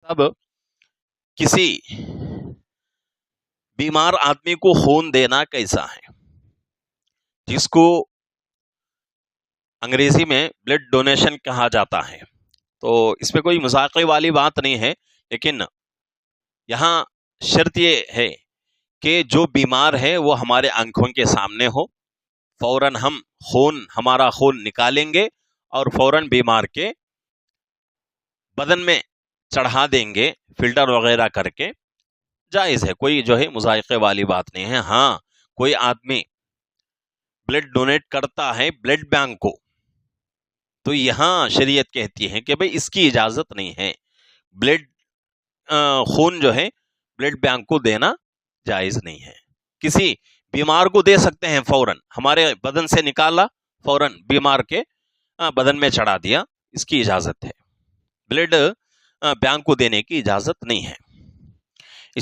اب کسی بیمار آدمی کو خون دینا کیسا ہے، جس کو انگریزی میں بلڈ ڈونیشن کہا جاتا ہے، تو اس میں کوئی مذاقے والی بات نہیں ہے، لیکن یہاں شرط یہ ہے کہ جو بیمار ہے وہ ہمارے آنکھوں کے سامنے ہو، فوراً ہم ہمارا خون نکالیں گے اور فوراً بیمار کے بدن میں چڑھا دیں گے فلٹر وغیرہ کر کے، جائز ہے، کوئی جو ہے مذائقے والی بات نہیں ہے۔ ہاں، کوئی آدمی بلڈ ڈونیٹ کرتا ہے بلڈ بینک کو، تو یہاں شریعت کہتی ہے کہ بھئی اس کی اجازت نہیں ہے، خون جو ہے بلڈ بینک کو دینا جائز نہیں ہے۔ کسی بیمار کو دے سکتے ہیں، فوراً ہمارے بدن سے نکالا، فوراً بیمار کے بدن میں چڑھا دیا، اس کی اجازت ہے، بلڈ بینک کو دینے کی اجازت نہیں ہے۔